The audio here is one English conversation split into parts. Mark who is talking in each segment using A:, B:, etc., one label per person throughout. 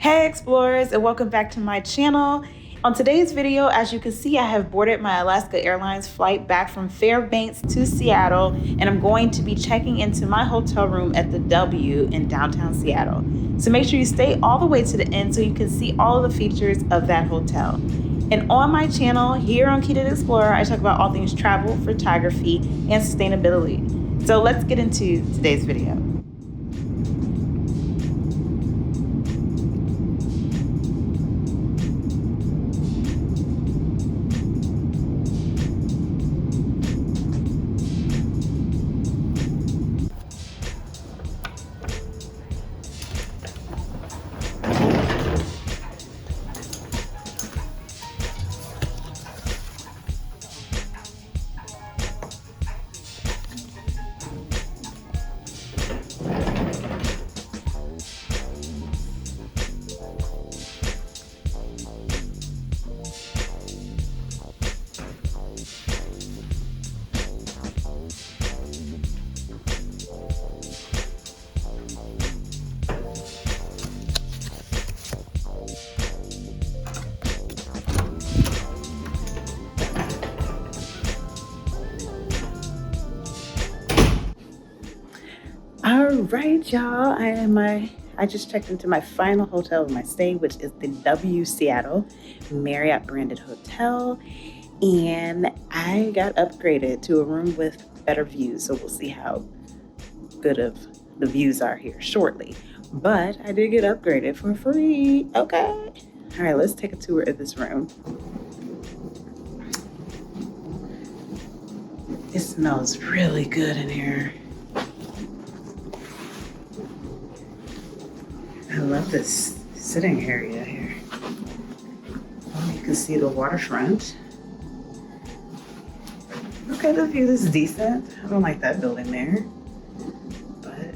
A: Hey explorers, and welcome back to my channel. On today's video, as you can see, I have boarded my Alaska Airlines flight back from Fairbanks to Seattle, and I'm going to be checking into my hotel room at the W in downtown Seattle. So make sure you stay all the way to the end so you can see all of the features of that hotel. And on my channel, here on Keated Explorer, I talk about all things travel, photography, and sustainability. So let's get into today's video. All right, y'all. I just checked into my final hotel of my stay, which is the W Seattle Marriott branded hotel, and I got upgraded to a room with better views. So we'll see how good of the views are here shortly. But I did get upgraded for free. Okay. All right, let's take a tour of this room. It smells really good in here. I love this sitting area here. Oh, you can see the waterfront. Okay, the view is decent. I don't like that building there. But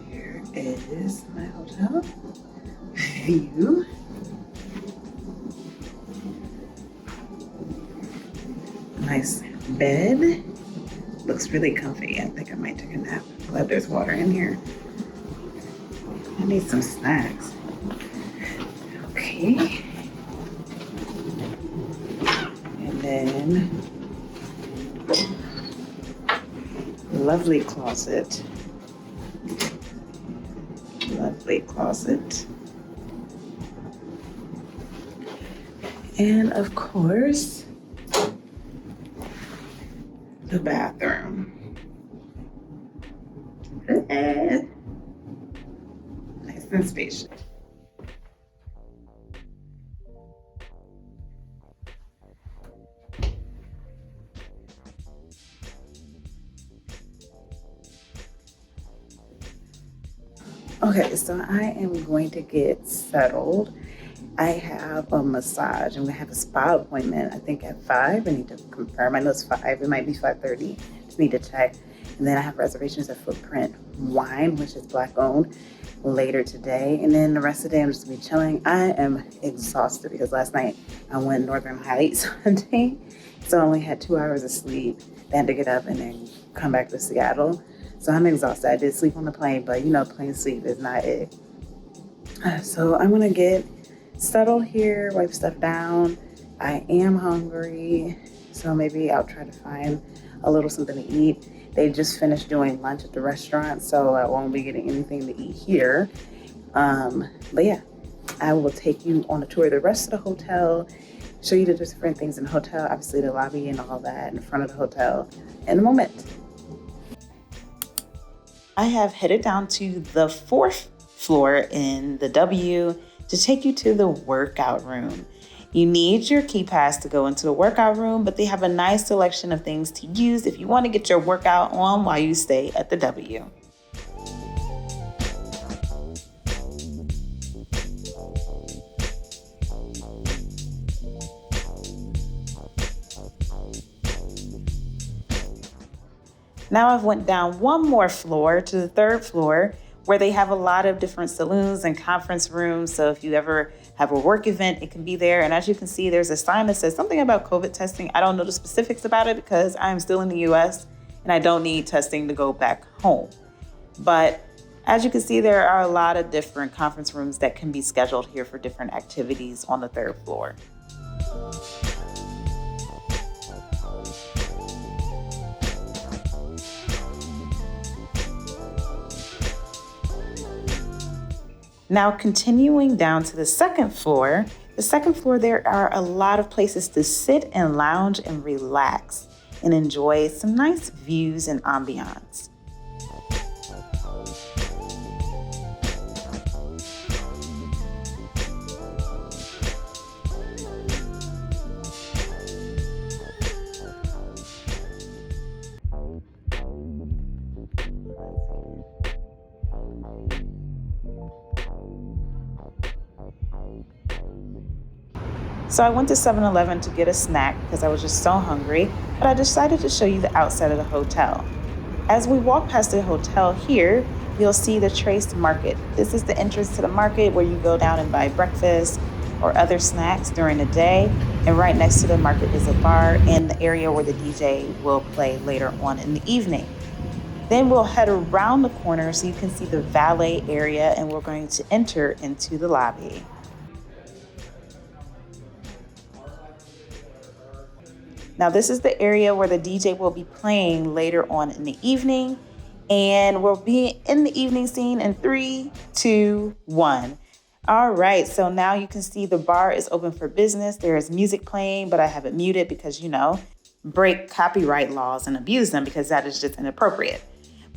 A: here is my hotel view. Nice bed. Looks really comfy. I think I might take a nap. Glad there's water in here. I need some snacks. Okay. And then lovely closet. Lovely closet. And of course, the bathroom. And spacious. Okay, so I am going to get settled. I have a massage. I'm gonna have a spa appointment, I think at 5. I need to confirm. I know it's 5, it might be 5:30. Just need to check. And then I have reservations at Footprint Wine, which is Black owned, later today. And then the rest of the day I'm just gonna be chilling. I am exhausted because last night I went Northern Heights hunting, so I only had 2 hours of sleep. Then had to get up and then come back to Seattle. So I'm exhausted. I did sleep on the plane, but you know, plane sleep is not it. So I'm gonna get settled here, wipe stuff down. I am hungry, so maybe I'll try to find a little something to eat. They just finished doing lunch at the restaurant, so I won't be getting anything to eat here. But yeah, I will take you on a tour of the rest of the hotel, show you the different things in the hotel, obviously the lobby and all that in front of the hotel in a moment. I have headed down to the 4th floor in the W to take you to the workout room. You need your key pass to go into the workout room, but they have a nice selection of things to use if you want to get your workout on while you stay at the W. Now I've went down one more floor to the 3rd floor, where they have a lot of different saloons and conference rooms. So if you ever have a work event, it can be there. And as you can see, there's a sign that says something about COVID testing. I don't know the specifics about it because I'm still in the US and I don't need testing to go back home. But As you can see, there are a lot of different conference rooms that can be scheduled here for different activities on the third floor. Now continuing down to the second floor, there are a lot of places to sit and lounge and relax and enjoy some nice views and ambiance. So I went to 7-Eleven to get a snack because I was just so hungry, but I decided to show you the outside of the hotel. As we walk past the hotel here, you'll see the Trace Market. This is the entrance to the market where you go down and buy breakfast or other snacks during the day. And right next to the market is a bar and the area where the DJ will play later on in the evening. Then we'll head around the corner so you can see the valet area, and we're going to enter into the lobby. Now this is the area where the DJ will be playing later on in the evening, and we'll be in the evening scene in 3, 2, 1. All right, so now you can see the bar is open for business. There is music playing, but I have it muted because, break copyright laws and abuse them because that is just inappropriate.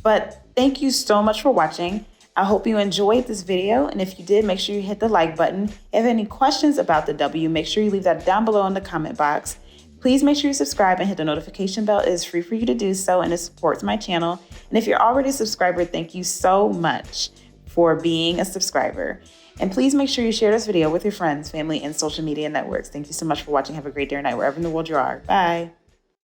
A: But thank you so much for watching. I hope you enjoyed this video, and if you did, make sure you hit the like button. If you have any questions about the W, make sure you leave that down below in the comment box. Please make sure you subscribe and hit the notification bell. It is free for you to do so, and it supports my channel. And if you're already a subscriber, thank you so much for being a subscriber. And please make sure you share this video with your friends, family, and social media networks. Thank you so much for watching. Have a great day or night wherever in the world you are. Bye.